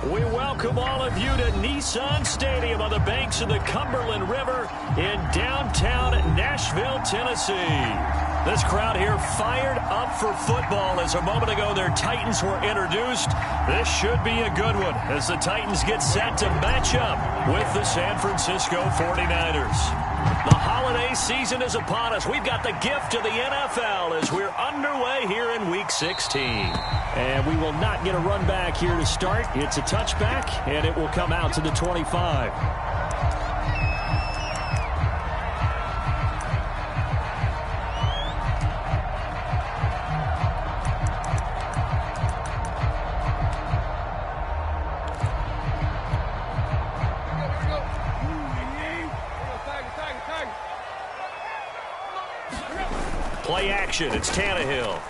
We welcome all of you to Nissan Stadium on the banks of the Cumberland River in downtown Nashville, Tennessee. This crowd here fired up for football as a moment ago their Titans were introduced. This should be a good one as the Titans get set to match up with the San Francisco 49ers. The holiday season is upon us. We've got the gift of the NFL as we're underway here in Week 16. And we will not get a run back here to start. It's a touchback, and it will come out to the 25. Play action. It's Tannehill.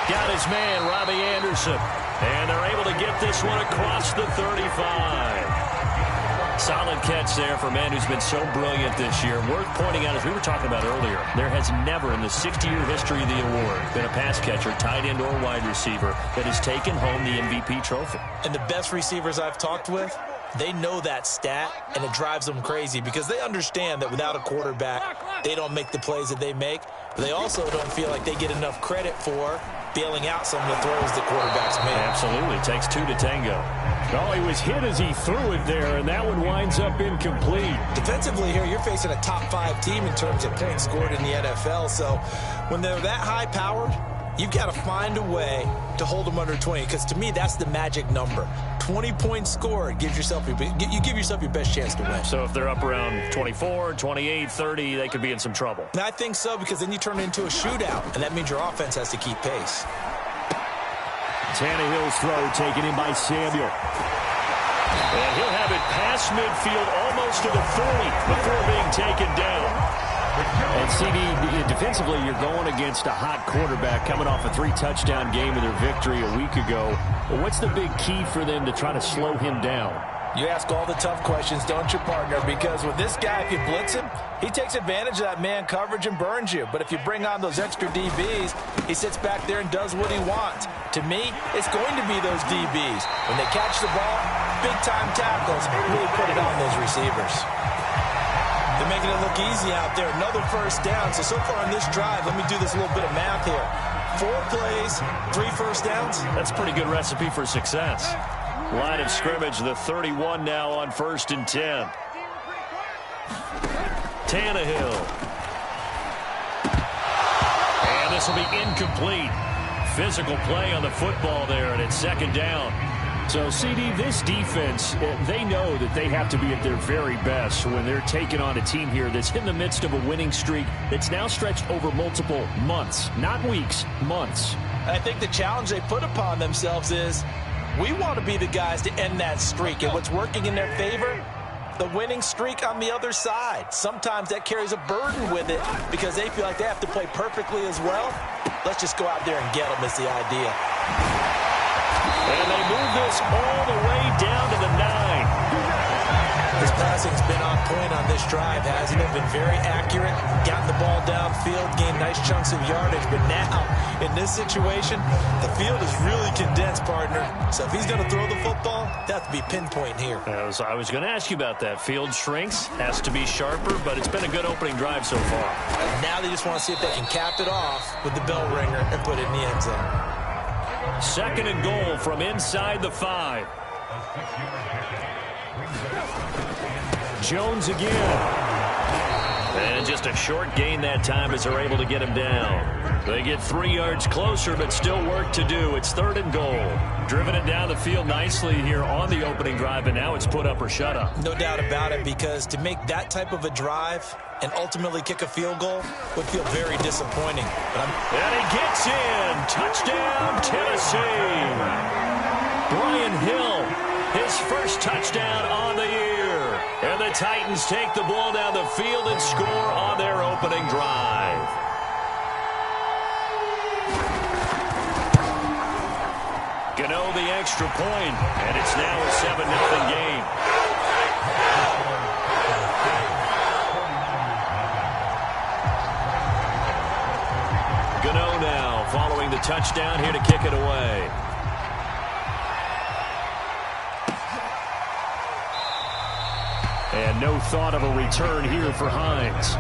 Got his man, Robbie Anderson. And they're able to get this one across the 35. Solid catch there for a man who's been so brilliant this year. Worth pointing out, as we were talking about earlier, there has never in the 60-year history of the award been a pass catcher, tight end, or wide receiver that has taken home the MVP trophy. And the best receivers I've talked with, they know that stat, and it drives them crazy because they understand that without a quarterback, they don't make the plays that they make. But they also don't feel like they get enough credit for bailing out some of the throws that quarterbacks make. Absolutely. It takes two to tango. Oh, he was hit as he threw it there, and that one winds up incomplete. Defensively here, you're facing a top-5 team in terms of points scored in the NFL. So when they're that high-powered, you've got to find a way to hold them under 20, because to me, that's the magic number. 20 points scored gives yourself you give yourself your best chance to win. So if they're up around 24, 28, 30, they could be in some trouble. And I think so, because then you turn it into a shootout, and that means your offense has to keep pace. Tannehill's throw taken in by Samuel. And he'll have it past midfield almost to the 40 before being taken down. And CD, defensively, you're going against a hot quarterback coming off a 3-touchdown game in their victory a week ago. But what's the big key for them to try to slow him down? You ask all the tough questions, don't you, partner? Because with this guy, if you blitz him, he takes advantage of that man coverage and burns you. But if you bring on those extra DBs, he sits back there and does what he wants. To me, it's going to be those DBs. When they catch the ball, big-time tackles really put it on those receivers. They're making it look easy out there. Another first down. So far on this drive, let me do this little bit of math here. 4 plays, 3 first downs. That's a pretty good recipe for success. Line of scrimmage, the 31 now on 1st and 10. Tannehill. And this will be incomplete. Physical play on the football there, and it's 2nd down. So, CD, this defense, they know that they have to be at their very best when they're taking on a team here that's in the midst of a winning streak that's now stretched over multiple months, not weeks, months. I think the challenge they put upon themselves is we want to be the guys to end that streak. And what's working in their favor? The winning streak on the other side. Sometimes that carries a burden with it because they feel like they have to play perfectly as well. Let's just go out there and get them is the idea. And they move this all the way down to the 9. His passing's been on point on this drive, hasn't it? Been very accurate, gotten the ball downfield, gained nice chunks of yardage. But now, in this situation, the field is really condensed, partner. So if he's going to throw the football, that has to be pinpoint here. I was going to ask you about that. Field shrinks, has to be sharper, but it's been a good opening drive so far. Now they just want to see if they can cap it off with the bell ringer and put it in the end zone. 2nd and goal from inside the 5. Jones again. And just a short gain that time as they're able to get him down. They get 3 yards closer, but still work to do. It's 3rd and goal. Driven it down the field nicely here on the opening drive, and now it's put up or shut up. No doubt about it, because to make that type of a drive and ultimately kick a field goal would feel very disappointing. And he gets in. Touchdown, Tennessee. Brian Hill, his first touchdown on the year. And the Titans take the ball down the field and score on their opening drive. Gano the extra point, and it's now a 7-0 game. Gano now following the touchdown here to kick it away. And no thought of a return here for Hines.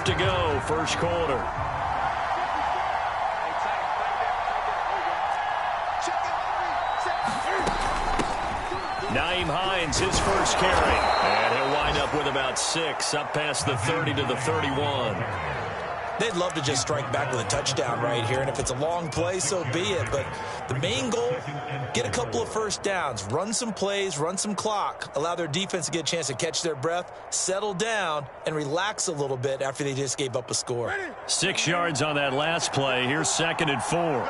To go, first quarter. Nyheim Hines, his first carry. And he'll wind up with about 6, up past the 30 to the 31. They'd love to just strike back with a touchdown right here, and if it's a long play, so be it. But the main goal, get a couple of first downs, run some plays, run some clock, allow their defense to get a chance to catch their breath, settle down, and relax a little bit after they just gave up a score. 6 yards on that last play. Here's 2nd and 4.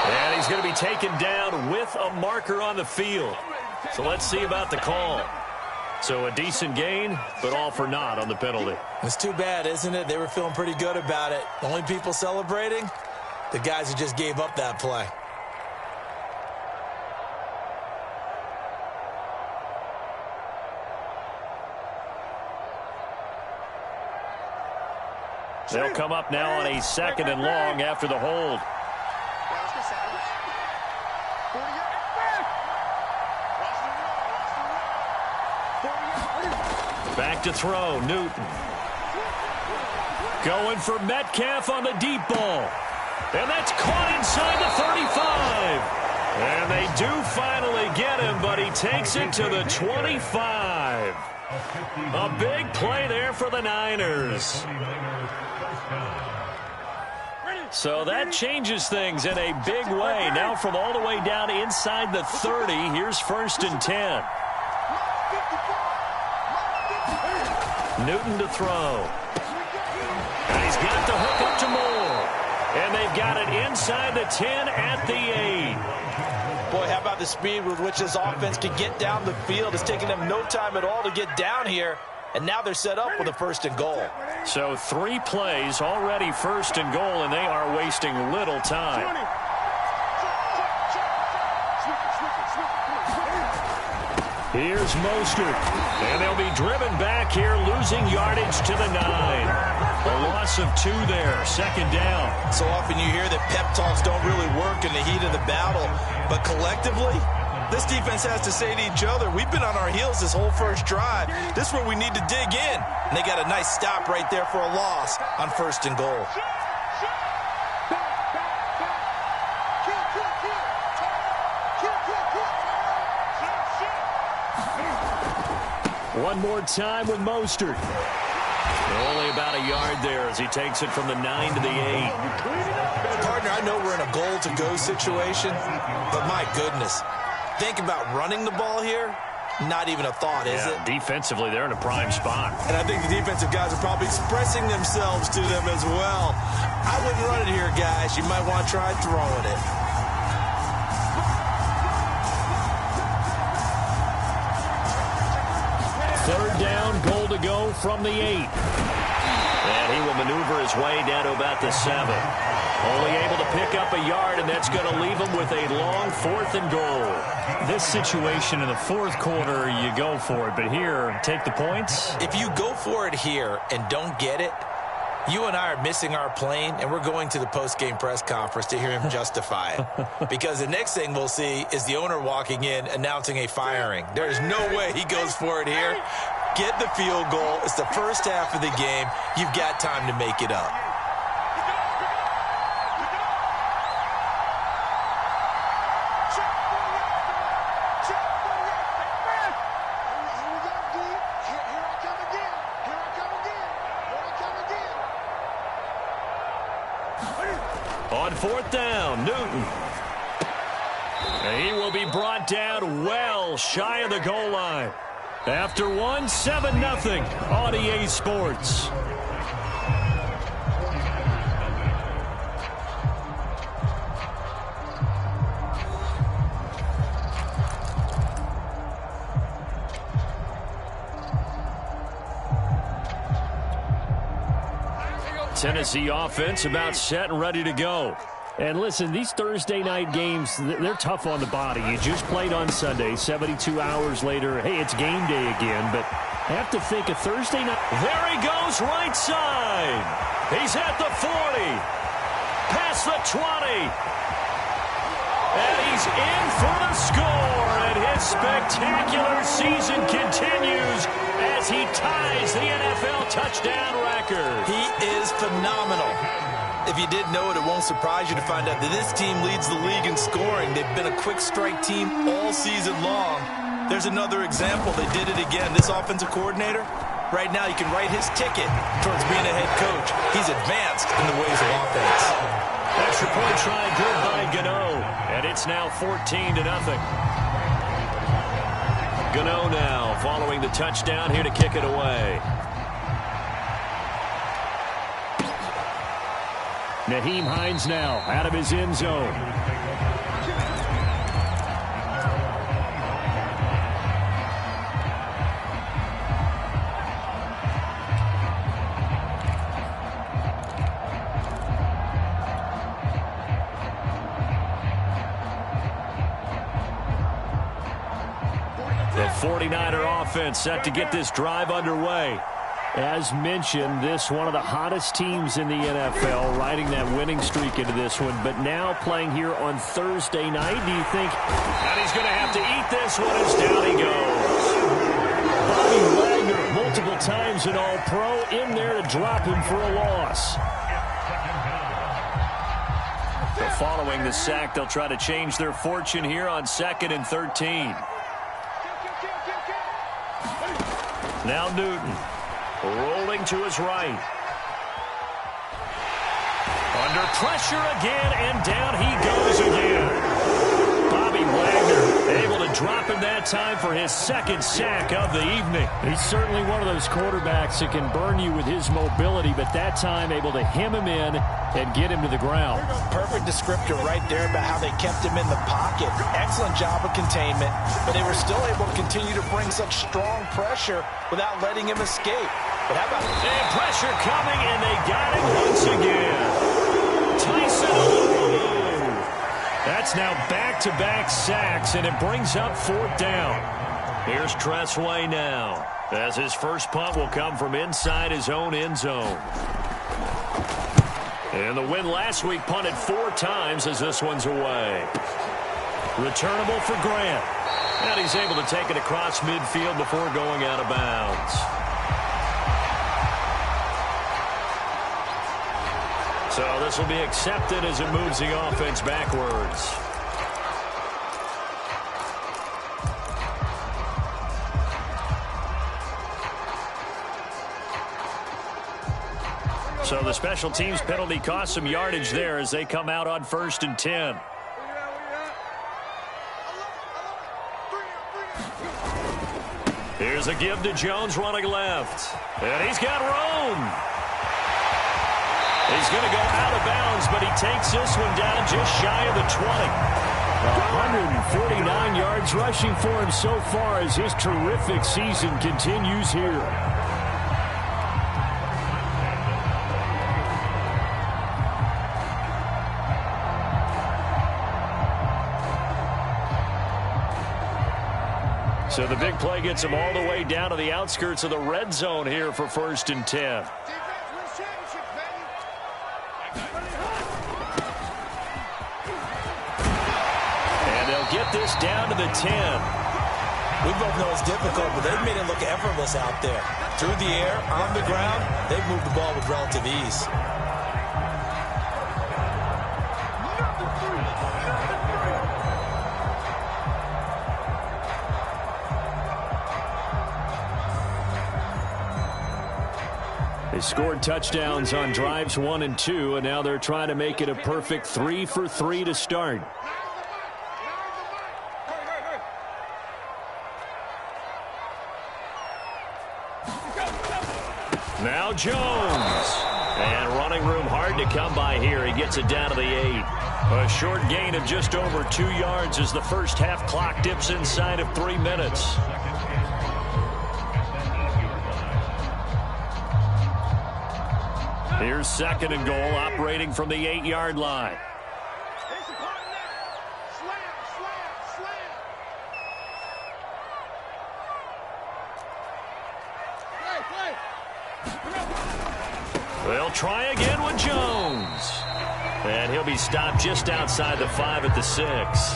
And he's going to be taken down with a marker on the field. So let's see about the call. So a decent gain, but all for naught on the penalty. It's too bad, isn't it? They were feeling pretty good about it. The only people celebrating, the guys who just gave up that play. They'll come up now on a 2nd and long after the hold. Back to throw, Newton. Going for Metcalf on the deep ball. And that's caught inside the 35. And they do finally get him, but he takes it to the 25. A big play there for the Niners. So that changes things in a big way. Now from all the way down inside the 30, here's 1st and 10. Newton to throw. And he's got the hook up to Moore. And they've got it inside the 10 at the 8. Boy, how about the speed with which this offense can get down the field? It's taking them no time at all to get down here. And now they're set up with a 1st and goal. So 3 plays, already 1st and goal, and they are wasting little time. Here's Mostert. And they'll be driven back here, losing yardage to the 9. A loss of 2 there, 2nd down. So often you hear that pep talks don't really work in the heat of the battle. But collectively, this defense has to say to each other, we've been on our heels this whole first drive. This is where we need to dig in. And they got a nice stop right there for a loss on 1st and goal. One more time with Mostert. Only about a yard there as he takes it from the 9 to the 8. Partner, I know we're in a goal-to-go situation, but my goodness, think about running the ball here. Not even a thought, is it? Defensively, they're in a prime spot. And I think the defensive guys are probably expressing themselves to them as well. I wouldn't run it here, guys. You might want to try throwing it. Third down, goal to go from the 8. And he will maneuver his way down to about the 7. Only able to pick up a yard, and that's going to leave him with a long 4th and goal. This situation in the 4th quarter, you go for it. But here, take the points. If you go for it here and don't get it, you and I are missing our plane, and we're going to the post-game press conference to hear him justify it. Because the next thing we'll see is the owner walking in announcing a firing. There is no way he goes for it here. Get the field goal. It's the first half of the game. You've got time to make it up. On 4th down, Newton. And he will be brought down well shy of the goal line. After 7-0 on EA Sports. Tennessee offense about set and ready to go. And listen, these Thursday night games, they're tough on the body. You just played on Sunday, 72 hours later. Hey, it's game day again, but have to think a Thursday night. There he goes, right side. He's at the 40. Past the 20. And he's in for the score. And his spectacular season continues as he ties the NFL touchdown record. He is phenomenal. If you didn't know it, it won't surprise you to find out that this team leads the league in scoring. They've been a quick strike team all season long. There's another example. They did it again. This offensive coordinator, right now you can write his ticket towards being a head coach. He's advanced in the ways of offense. Extra point try good by Gano. And it's now 14-0. Gano now following the touchdown here to kick it away. Nyheim Hines now out of his end zone. The 49er offense set to get this drive underway. As mentioned, this one of the hottest teams in the NFL, riding that winning streak into this one, but now playing here on Thursday night. Do you think? And he's going to have to eat this one as down he goes. Bobby Wagner, multiple times an All-Pro, in there to drop him for a loss. So following the sack, they'll try to change their fortune here on 2nd and 13. Now Newton. Rolling to his right. Under pressure again, and down he goes again. Bobby Wagner able to drop him that time for his second sack of the evening. He's certainly one of those quarterbacks that can burn you with his mobility, but that time able to hem him in and get him to the ground. Perfect descriptor right there about how they kept him in the pocket. Excellent job of containment, but they were still able to continue to bring such strong pressure without letting him escape. But how about and pressure coming, and they got him once again. Tyson. That's now back-to-back sacks, and it brings up 4th down. Here's Tressway now, as his first punt will come from inside his own end zone. And the win last week punted 4 times as this one's away. Returnable for Grant. And he's able to take it across midfield before going out of bounds. So this will be accepted as it moves the offense backwards. So the special teams penalty cost some yardage there as they come out on 1st and 10. Here's a give to Jones running left. And he's got room. He's going to go out of bounds, but he takes this one down just shy of the 20. 149 yards rushing for him so far as his terrific season continues here. So the big play gets him all the way down to the outskirts of the red zone here for 1st and 10. Get this down to the 10. We both know it's difficult, but they've made it look effortless out there. Through the air, on the ground, they've moved the ball with relative ease. They scored touchdowns on drives 1 and 2, and now they're trying to make it a perfect 3 for 3 to start. Now Jones. And running room hard to come by here. He gets it down to the 8. A short gain of just over 2 yards as the first half clock dips inside of 3 minutes. Here's 2nd and goal, operating from the 8-yard line. They'll try again with Jones. And he'll be stopped just outside the 5 at the 6.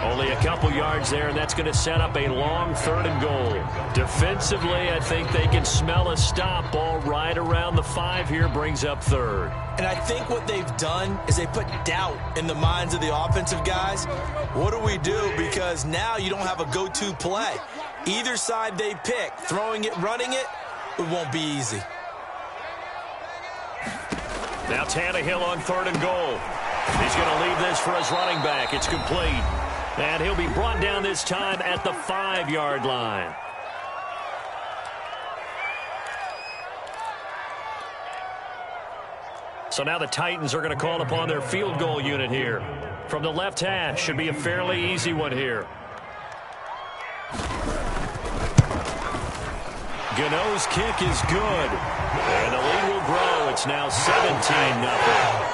Only a couple yards there, and that's going to set up a long 3rd and goal. Defensively, I think they can smell a stop. Ball right around the 5 here, brings up 3rd. And I think what they've done is they put doubt in the minds of the offensive guys. What do we do? Because now you don't have a go-to play. Either side they pick, throwing it, running it, it won't be easy. Now Tannehill on 3rd and goal. He's going to leave this for his running back. It's complete. And he'll be brought down this time at the 5-yard line. So now the Titans are going to call upon their field goal unit here. From the left hash, should be a fairly easy one here. Gano's kick is good. And the lead will grow. It's now 17-0.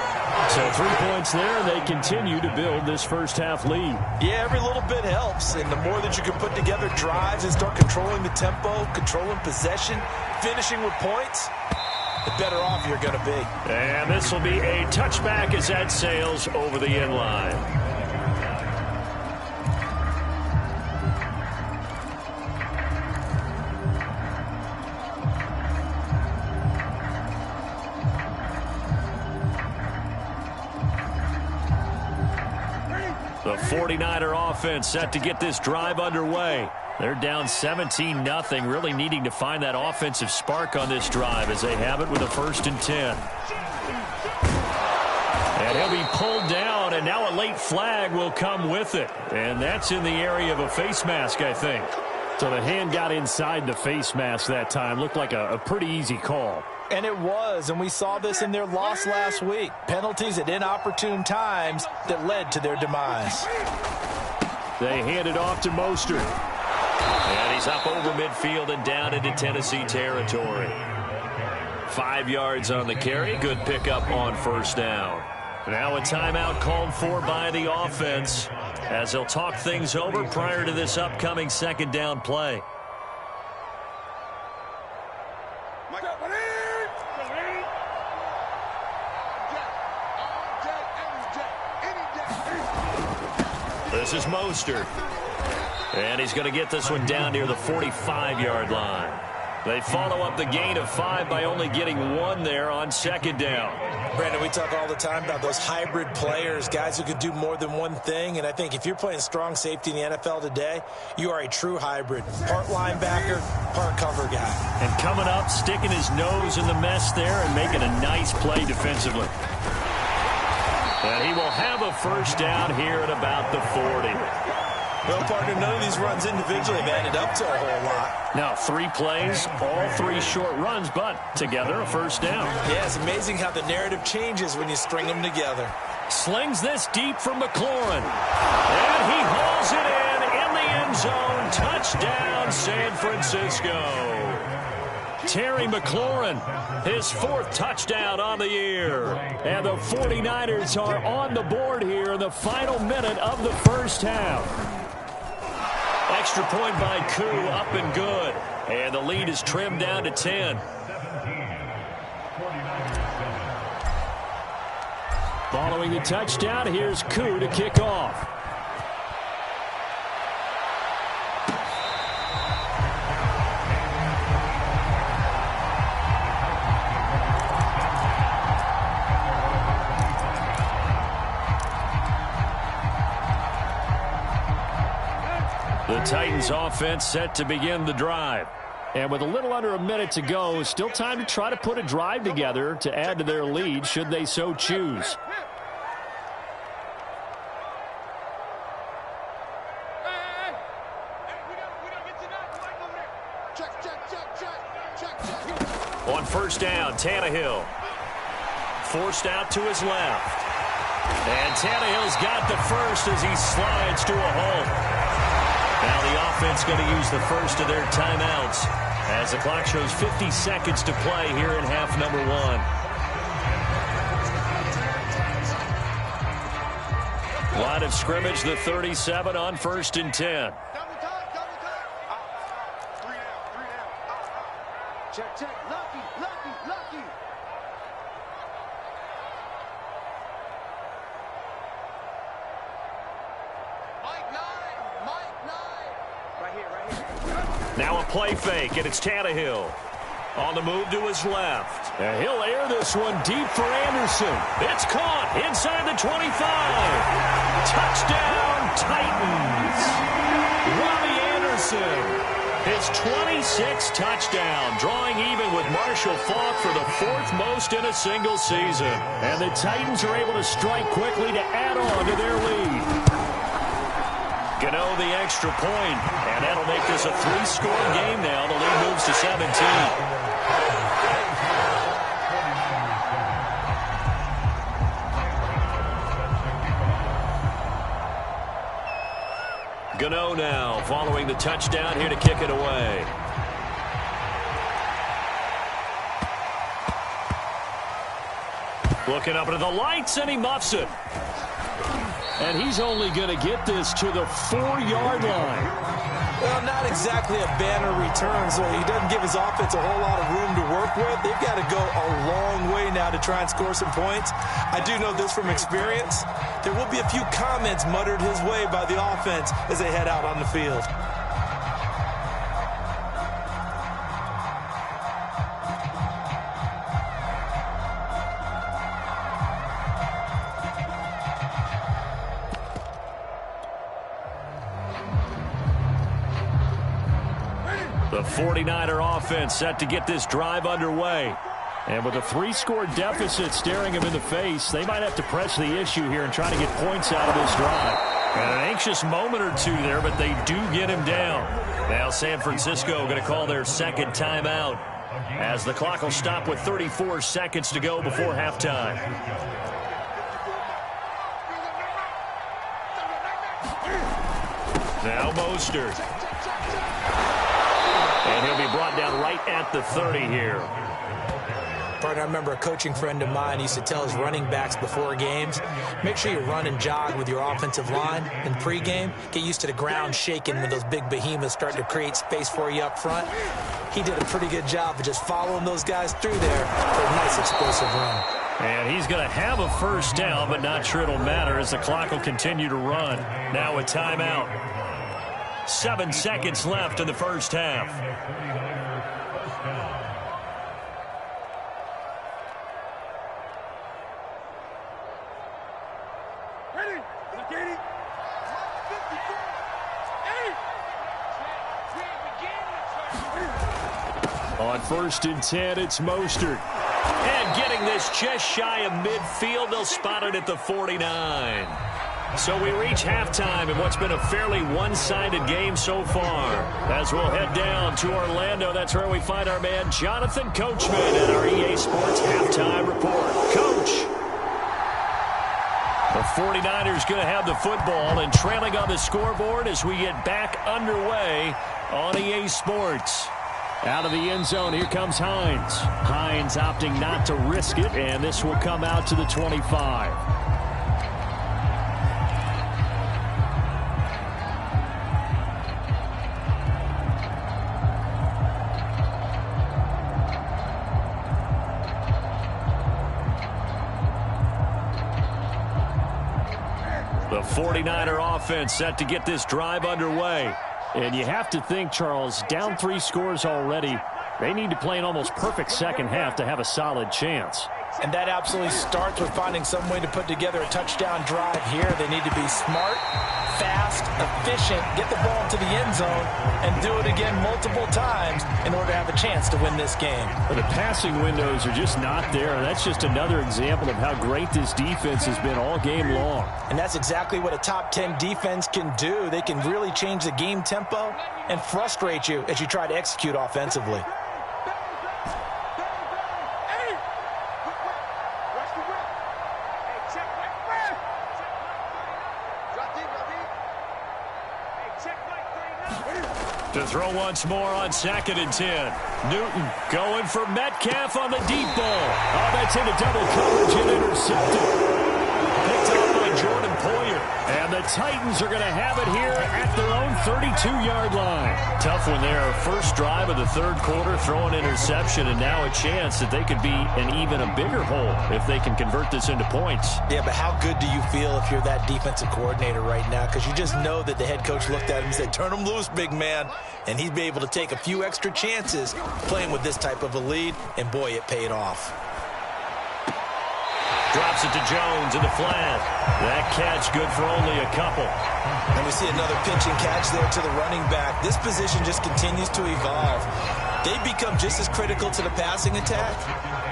So 3 points there, and they continue to build this first half lead. Yeah, every little bit helps. And the more that you can put together drives and start controlling the tempo, controlling possession, finishing with points, the better off you're going to be. And this will be a touchback as that sails over the end line. The 49er offense set to get this drive underway. They're down 17-0, really needing to find that offensive spark on this drive as they have it with a 1st and 10. And he'll be pulled down, and now a late flag will come with it. And that's in the area of a face mask, I think. So the hand got inside the face mask that time. Looked like a pretty easy call. And it was, and we saw this in their loss last week. Penalties at inopportune times that led to their demise. They hand it off to Mostert. And he's up over midfield and down into Tennessee territory. 5 yards on the carry. Good pickup on 1st down. Now a timeout called for by the offense as they'll talk things over prior to this upcoming 2nd down play. This is Mostert. And he's going to get this one down near the 45-yard line. They follow up the gain of 5 by only getting 1 there on 2nd down. Brandon, we talk all the time about those hybrid players, guys who could do more than one thing. And I think if you're playing strong safety in the NFL today, you are a true hybrid. Part linebacker, part cover guy. And coming up, sticking his nose in the mess there and making a nice play defensively. And he will have a 1st down here at about the 40. Well, partner, none of these runs individually have added up to a whole lot. Now 3 plays, all 3 short runs, but together a 1st down. Yeah, it's amazing how the narrative changes when you string them together. Slings this deep for McLaurin. And he hauls it in the end zone. Touchdown, San Francisco. Terry McLaurin, his 4th touchdown on the year. And the 49ers are on the board here in the final minute of the first half. Extra point by Koo, up and good. And the lead is trimmed down to 10. Following the touchdown, here's Koo to kick off. The Titans offense set to begin the drive. And with a little under a minute to go, still time to try to put a drive together to add to their lead should they so choose. On 1st down, Tannehill. Forced out to his left. And Tannehill's got the first as he slides to a halt. Now the offense going to use the first of their timeouts as the clock shows 50 seconds to play here in half number 1. Line of scrimmage, the 37 on 1st and 10. Check, check. Lucky. Mike 9. Right here. Now a play fake, and it's Tannehill. On the move to his left. And he'll air this one deep for Anderson. It's caught inside the 25. Touchdown, Titans. Robbie Anderson. His 26th touchdown, drawing even with Marshall Faulk for the 4th most in a single season. And the Titans are able to strike quickly to add on to their lead. Gano the extra point, and that'll make this a 3-score game now. The lead moves to 17. Gano now following the touchdown here to kick it away. Looking up into the lights, and he muffs it. And he's only going to get this to the 4-yard line. Well, not exactly a banner return, so he doesn't give his offense a whole lot of room to work with. They've got to go a long way now to try and score some points. I do know this from experience. There will be a few comments muttered his way by the offense as they head out on the field. The 49er offense set to get this drive underway. And with a 3-score deficit staring him in the face, they might have to press the issue here and try to get points out of this drive. And an anxious moment or two there, but they do get him down. Now San Francisco going to call their second timeout as the clock will stop with 34 seconds to go before halftime. Now Mostert. And he'll be brought down right at the 30 here. Partner, I remember a coaching friend of mine used to tell his running backs before games, make sure you run and jog with your offensive line in pregame. Get used to the ground shaking when those big behemoths start to create space for you up front. He did a pretty good job of just following those guys through there for a nice explosive run. And he's going to have a first down, but not sure it'll matter as the clock will continue to run. Now a timeout. 7 seconds left in the first half. Ready? On 1st and 10, it's Mostert. And getting this just shy of midfield, they'll spot it at the 49. So we reach halftime in what's been a fairly one-sided game so far. As we'll head down to Orlando, that's where we find our man Jonathan Coachman at our EA Sports Halftime Report. Coach. The 49ers going to have the football and trailing on the scoreboard as we get back underway on EA Sports. Out of the end zone, here comes Hines. Hines opting not to risk it, and this will come out to the 25. The 49er offense set to get this drive underway. And you have to think, Charles, down 3 scores already. They need to play an almost perfect second half to have a solid chance. And that absolutely starts with finding some way to put together a touchdown drive here. They need to be smart, fast, efficient, get the ball to the end zone, and do it again multiple times in order to have a chance to win this game. But the passing windows are just not there. That's just another example of how great this defense has been all game long. And that's exactly what a top 10 defense can do. They can really change the game tempo and frustrate you as you try to execute offensively. To throw once more on 2nd and 10. Newton going for Metcalf on the deep ball. Oh, that's into double coverage and intercepted. Picked up by Jordan Poyer. And the Titans are going to have it here at their own 32-yard line. Tough one there. First drive of the third quarter, throw an interception, and now a chance that they could be in even a bigger hole if they can convert this into points. Yeah, but how good do you feel if you're that defensive coordinator right now? Because you just know that the head coach looked at him and said, turn him loose, big man. And he'd be able to take a few extra chances playing with this type of a lead, and boy, it paid off. Drops it to Jones in the flat. That catch good for only a couple. And we see another pitch and catch there to the running back. This position just continues to evolve. They become just as critical to the passing attack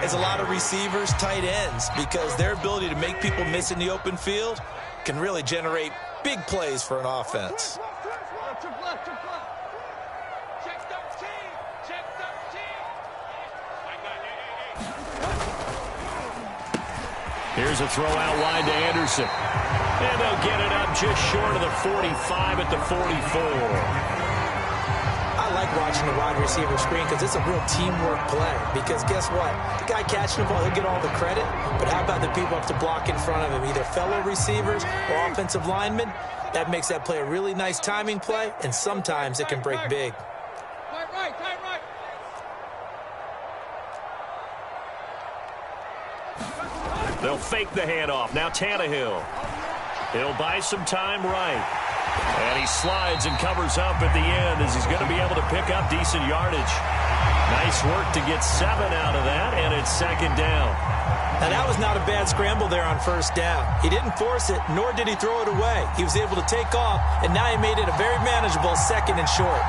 as a lot of receivers, tight ends, because their ability to make people miss in the open field can really generate big plays for an offense. Here's a throw out wide to Anderson. And they'll get it up just short of the 45 at the 44. I like watching the wide receiver screen because it's a real teamwork play. Because guess what? The guy catching the ball, he'll get all the credit. But how about the people up to block in front of him, either fellow receivers or offensive linemen? That makes that play a really nice timing play, and sometimes it can break big. Right. They'll fake the handoff. Now Tannehill. He'll buy some time right. And he slides and covers up at the end as he's going to be able to pick up decent yardage. Nice work to get 7 out of that, and it's second down. Now, that was not a bad scramble there on first down. He didn't force it, nor did he throw it away. He was able to take off, and now he made it a very manageable second and short.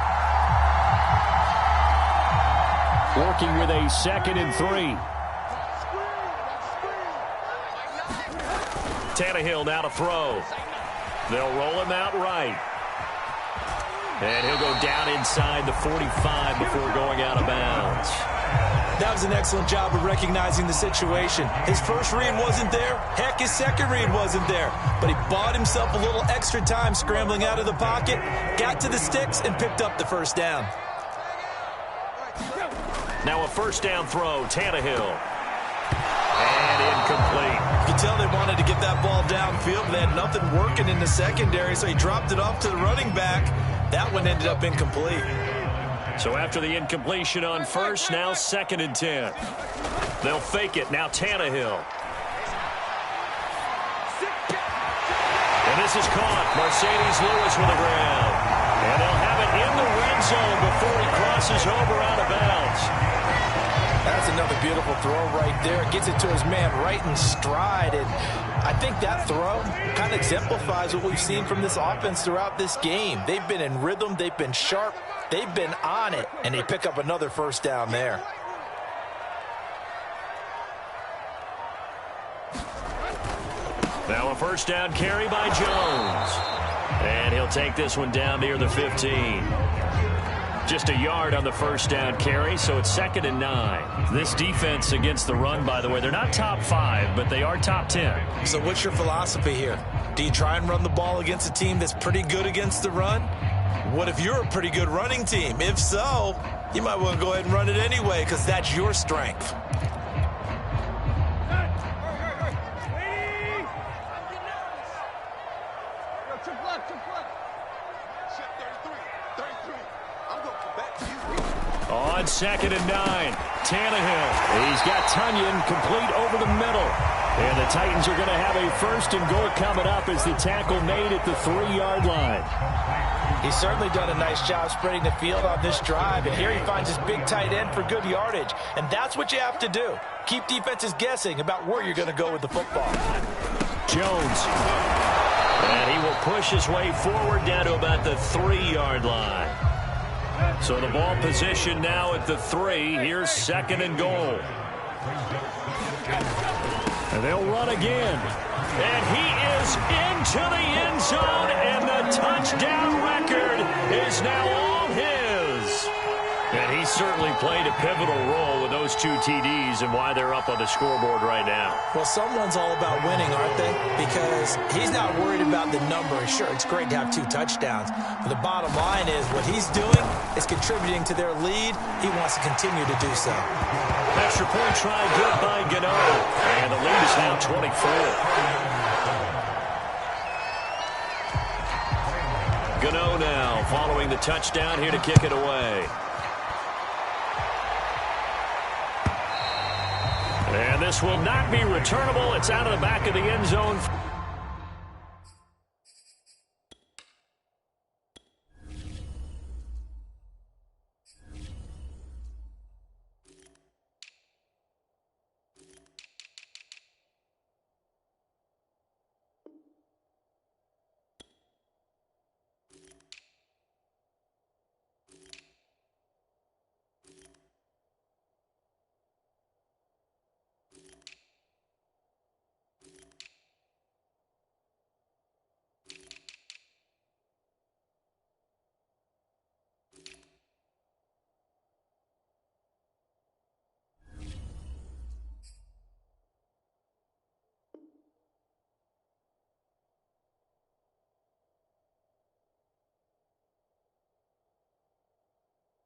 Working with a 2nd and 3. Tannehill now to throw. They'll roll him out right. And he'll go down inside the 45 before going out of bounds. That was an excellent job of recognizing the situation. His first read wasn't there. Heck, his second read wasn't there. But he bought himself a little extra time scrambling out of the pocket, got to the sticks, and picked up the first down. Now a first down throw, Tannehill. And incomplete. You can tell they wanted to get that ball downfield, but they had nothing working in the secondary, so he dropped it off to the running back. That one ended up incomplete. So after the incompletion on first, now 2nd and 10. They'll fake it. Now Tannehill. And this is caught. Mercedes Lewis with a grab. And they'll have it in the red zone before he crosses over out of bounds. That's another beautiful throw right there. Gets it to his man right in stride. And I think that throw kind of exemplifies what we've seen from this offense throughout this game. They've been in rhythm. They've been sharp. They've been on it. And they pick up another first down there. Now a first down carry by Jones. And he'll take this one down near the 15. Just a yard on the first down carry, so it's 2nd and 9. This defense against the run, by the way, they're not top 5, but they are top 10. So what's your philosophy here? Do you try and run the ball against a team that's pretty good against the run? What if you're a pretty good running team? If so, you might want to go ahead and run it anyway because that's your strength. On 2nd and 9, Tannehill. He's got Tunyon complete over the middle. And the Titans are going to have a 1st and goal coming up as the tackle made at the 3-yard line. He's certainly done a nice job spreading the field on this drive. And here he finds his big tight end for good yardage. And that's what you have to do. Keep defenses guessing about where you're going to go with the football. Jones. And he will push his way forward down to about the 3-yard line. So the ball position now at the 3. Here's 2nd and goal. And they'll run again. And he is into the end zone, and the touchdown record is now all his. And he certainly played a pivotal role with those 2 TDs and why they're up on the scoreboard right now. Well, someone's all about winning, aren't they? Because he's not worried about the number. Sure, it's great to have 2 touchdowns. But the bottom line is what he's doing is contributing to their lead. He wants to continue to do so. Extra point try good by Gano. And the lead is now 24. Gano now following the touchdown here to kick it away. And this will not be returnable. It's out of the back of the end zone.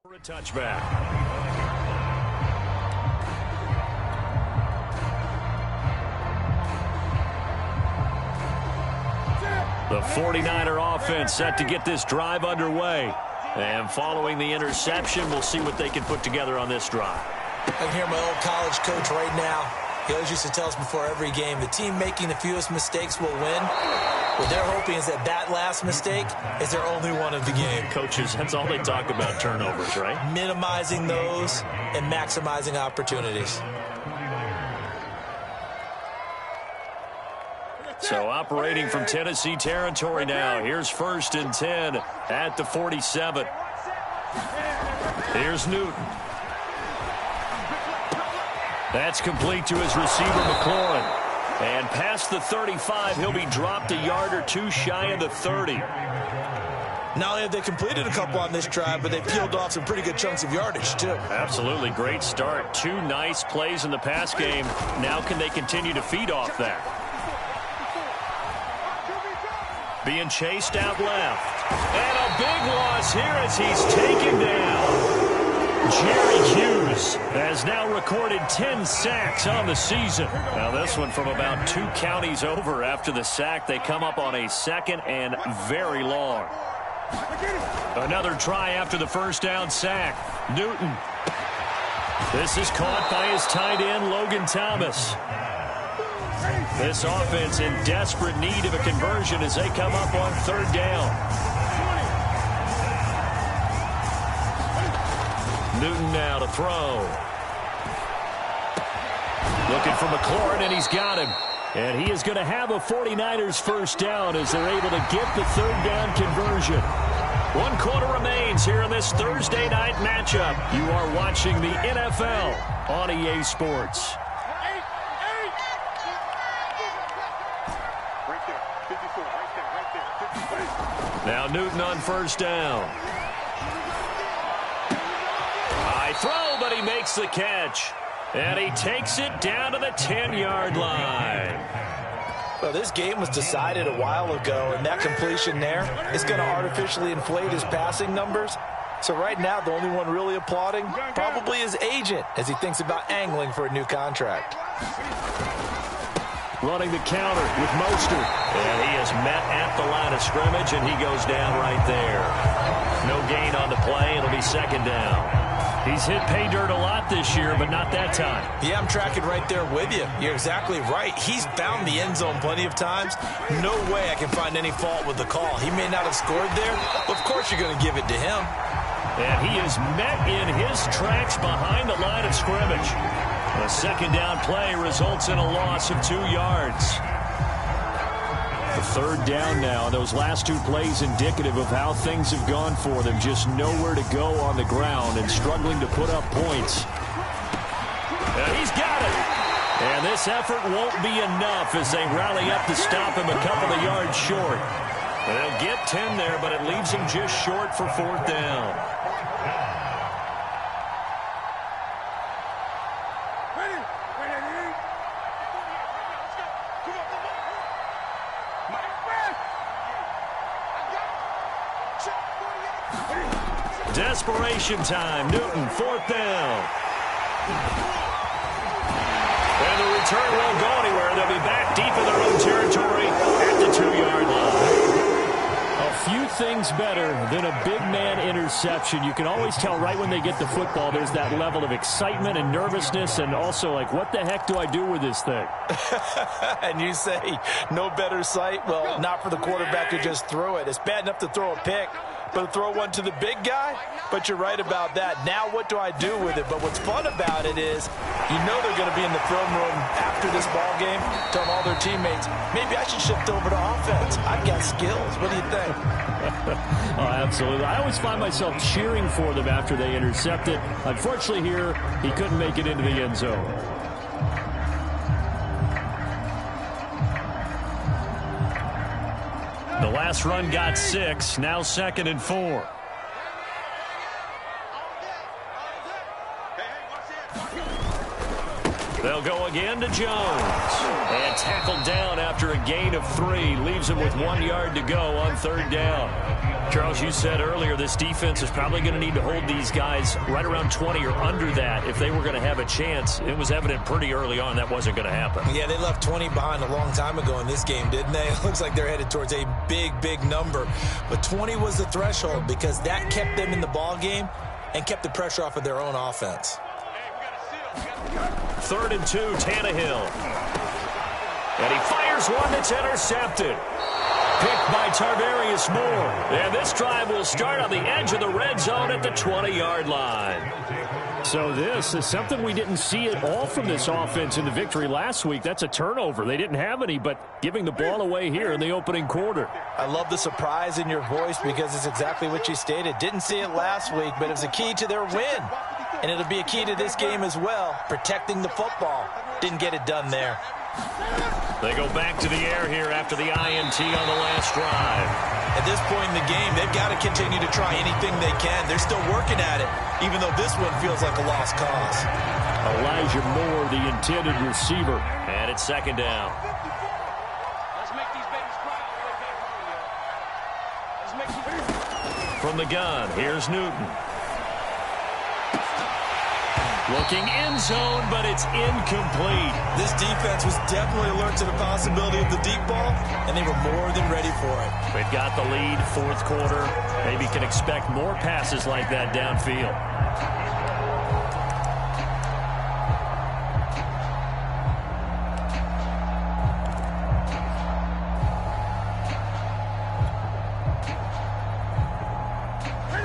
For a touchback. The 49er offense set to get this drive underway. And following the interception, we'll see what they can put together on this drive. I can hear my old college coach right now. He always used to tell us before every game, the team making the fewest mistakes will win. What they're hoping is that last mistake is their only one of the game. Coaches, that's all they talk about, turnovers, right? Minimizing those and maximizing opportunities. So operating from Tennessee territory now. Here's 1st and 10 at the 47. Here's Newton. That's complete to his receiver, McLaurin. And past the 35, he'll be dropped a yard or two shy of the 30. Not only have they completed a couple on this drive, but they peeled off some pretty good chunks of yardage, too. Absolutely. Great start. 2 nice plays in the pass game. Now can they continue to feed off that? Being chased out left. And a big loss here as he's taken down. Jerry Hughes has now recorded 10 sacks on the season. Now this one from about 2 counties over. After the sack, they come up on a 2nd and very long. Another try after the first down sack. Newton. This is caught by his tight end, Logan Thomas. This offense in desperate need of a conversion as they come up on 3rd down. Newton now to throw. Looking for McLaurin, and he's got him. And he is going to have a 49ers first down as they're able to get the 3rd down conversion. 1 quarter remains here in this Thursday night matchup. You are watching the NFL on EA Sports. Now Newton on 1st down. High throw, but he makes the catch. And he takes it down to the 10-yard line. Well, this game was decided a while ago, and that completion there is going to artificially inflate his passing numbers. So right now, the only one really applauding probably his agent as he thinks about angling for a new contract. Running the counter with Mostert. And he is met at the line of scrimmage, and he goes down right there. No gain on the play. It'll be 2nd down. He's hit pay dirt a lot this year, but not that time. Yeah, I'm tracking right there with you. You're exactly right. He's found the end zone plenty of times. No way I can find any fault with the call. He may not have scored there, but of course you're going to give it to him. And he is met in his tracks behind the line of scrimmage. A 2nd down play results in a loss of 2 yards. The 3rd down now. Those last 2 plays indicative of how things have gone for them. Just nowhere to go on the ground and struggling to put up points. And he's got it. And this effort won't be enough as they rally up to stop him a couple of yards short. They'll get 10 there, but it leaves him just short for 4th down. Desperation time. Newton, 4th down. And the return won't go anywhere. They'll be back deep in their own territory at the 2-yard line. A few things better than a big man interception. You can always tell right when they get the football, there's that level of excitement and nervousness and also like, what the heck do I do with this thing? And you say no better sight? Well, not for the quarterback who just threw it. It's bad enough to throw a pick, but to throw one to the big guy? But you're right about that. Now what do I do with it? But what's fun about it is you know they're going to be in the film room after this ball game telling all their teammates, maybe I should shift over to offense. I've got skills. What do you think? Oh, absolutely. I always find myself cheering for them after they intercept it. Unfortunately here, he couldn't make it into the end zone. The last run got 6, now 2nd and 4. They'll go again to Jones. And tackled down after a gain of 3. Leaves him with 1 yard to go on 3rd down. Charles, you said earlier this defense is probably going to need to hold these guys right around 20 or under that if they were going to have a chance. It was evident pretty early on that wasn't going to happen. Yeah, they left 20 behind a long time ago in this game, didn't they? It looks like they're headed towards a big number. But 20 was the threshold because that kept them in the ball game and kept the pressure off of their own offense. 3rd and 2, Tannehill. And he fires one that's intercepted. Picked by Tarvarius Moore. And this drive will start on the edge of the red zone at the 20-yard line. So this is something we didn't see at all from this offense in the victory last week. That's a turnover. They didn't have any, but giving the ball away here in the opening quarter. I love the surprise in your voice because it's exactly what you stated. Didn't see it last week, but it was a key to their win. And it'll be a key to this game as well, protecting the football. Didn't get it done there. They go back to the air here after the INT on the last drive. At this point in the game, they've got to continue to try anything they can. They're still working at it, even though this one feels like a lost cause. Elijah Moore, the intended receiver. And it's 2nd down. Let's make these babies cry. Let's make these... From the gun, here's Newton. Looking end zone, but it's incomplete. This defense was definitely alert to the possibility of the deep ball, and they were more than ready for it. They've got the lead, 4th quarter. Maybe can expect more passes like that downfield.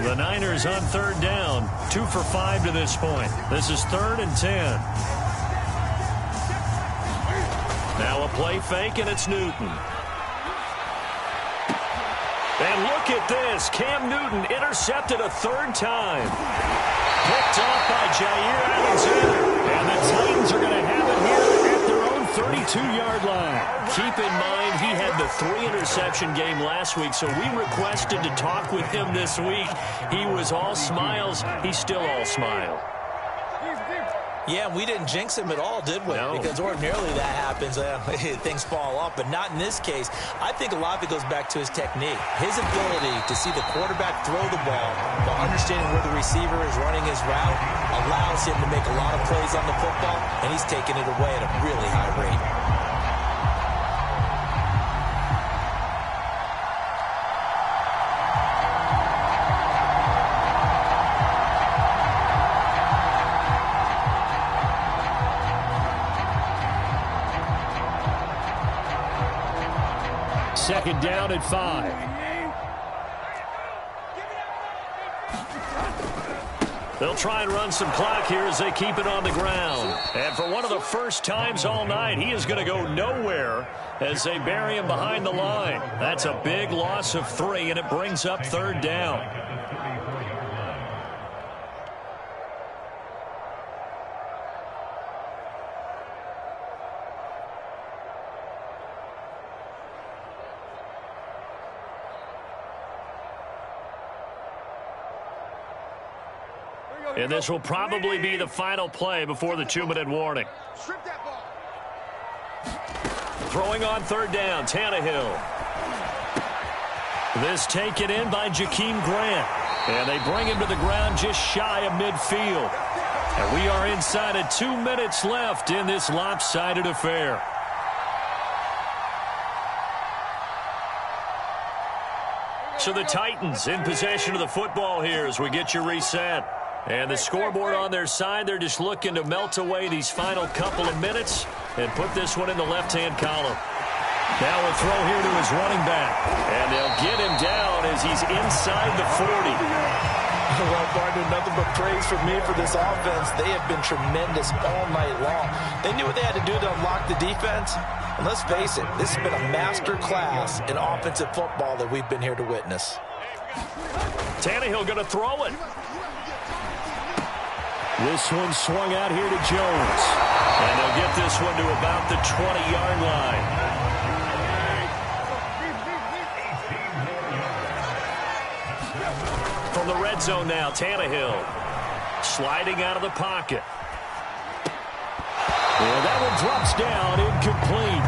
The Niners on 3rd down, 2 for 5 to this point. This is 3rd and 10. Now a play fake, and it's Newton. And look at this. Cam Newton intercepted a 3rd time. Picked off by Jair Alexander. And the Titans are going to have it here at their own 32-yard line. Keep in mind, he had the 3-interception game last week, so we requested to talk with him this week. He was all smiles. He's still all smile. Yeah, we didn't jinx him at all, did we? No. Because ordinarily that happens. Things fall off, but not in this case. I think a lot of it goes back to his technique. His ability to see the quarterback throw the ball while understanding where the receiver is running his route allows him to make a lot of plays on the football, and he's taking it away at a really high rate. Second down at 5. They'll try and run some clock here as they keep it on the ground. And for one of the first times all night, he is going to go nowhere as they bury him behind the line. That's a big loss of 3, and it brings up 3rd down. And this will probably be the final play before the 2-minute warning. Strip that ball. Throwing on 3rd down, Tannehill. This taken in by Jakeem Grant. And they bring him to the ground just shy of midfield. And we are inside of 2 minutes left in this lopsided affair. So the Titans in possession of the football here as we get you reset. And the scoreboard on their side, they're just looking to melt away these final couple of minutes and put this one in the left-hand column. Now a throw here to his running back. And they'll get him down as he's inside the 40. Well, partner, nothing but praise for me for this offense. They have been tremendous all night long. They knew what they had to do to unlock the defense. And let's face it, this has been a master class in offensive football that we've been here to witness. Tannehill going to throw it. This one swung out here to Jones. And they'll get this one to about the 20-yard line. From the red zone now, Tannehill sliding out of the pocket. And that one drops down, incomplete.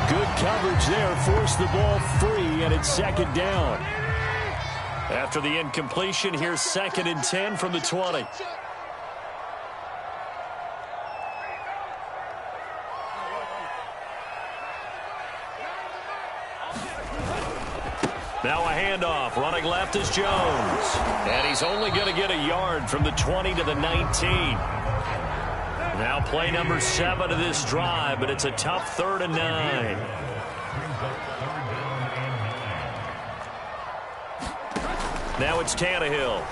Good coverage there, forced the ball free, and it's second down. After the incompletion, here's 2nd and 10 from the 20. Now a handoff. Running left is Jones. And he's only going to get a yard from the 20 to the 19. Now play number 7 of this drive, but it's a tough 3rd and 9. Now it's Tannehill.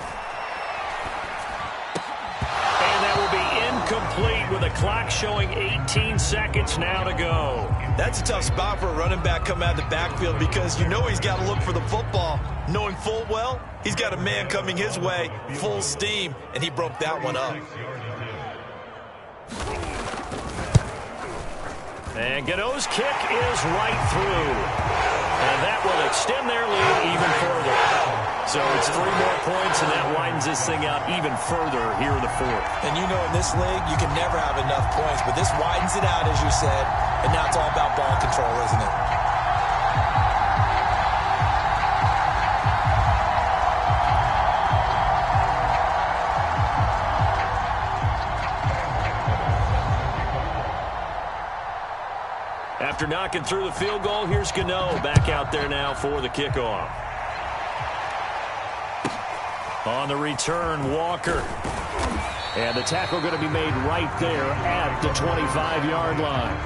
And that will be incomplete with the clock showing 18 seconds now to go. That's a tough spot for a running back coming out of the backfield because you know he's got to look for the football, knowing full well he's got a man coming his way, full steam, and he broke that one up. And Gano's kick is right through. And that will extend their lead even further. So it's 3 more points, and that widens this thing out even further here in the 4th. And you know in this league, you can never have enough points, but this widens it out, as you said, and now it's all about ball control, isn't it? After knocking through the field goal, here's Gano back out there now for the kickoff. On the return, Walker. And the tackle going to be made right there at the 25-yard line.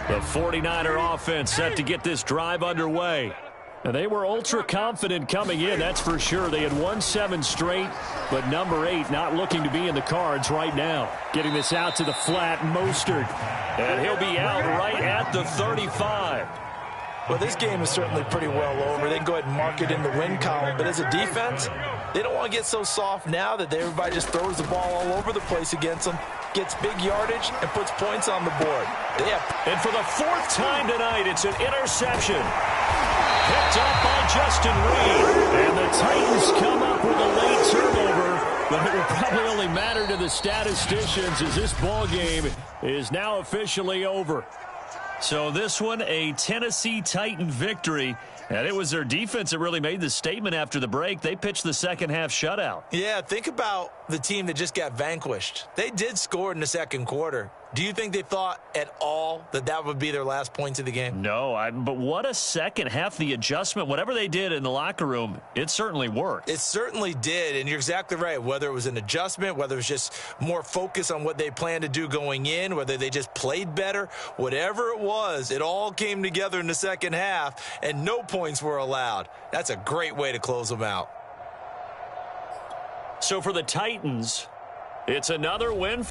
The 49er offense set to get this drive underway. And they were ultra-confident coming in, that's for sure. They had won 7 straight, but number 8 not looking to be in the cards right now. Getting this out to the flat, Mostert. And he'll be out right at the 35. Well, this game is certainly pretty well over. They can go ahead and mark it in the win column. But as a defense, they don't want to get so soft now that everybody just throws the ball all over the place against them, gets big yardage, and puts points on the board. And for the 4th time tonight, it's an interception. Picked up by Justin Reed. And the Titans come up with a late turnover, but it will probably only matter to the statisticians as this ball game is now officially over. So this one, a Tennessee Titan victory. And it was their defense that really made the statement after the break. They pitched the second half shutout. Yeah, think about the team that just got vanquished. They did score in the second quarter. Do you think they thought at all that that would be their last points of the game? No, but what a second half. The adjustment, whatever they did in the locker room, it certainly worked. It certainly did, and you're exactly right. Whether it was an adjustment, whether it was just more focus on what they planned to do going in, whether they just played better, whatever it was, it all came together in the second half, and no points were allowed. That's a great way to close them out. So for the Titans, it's another win.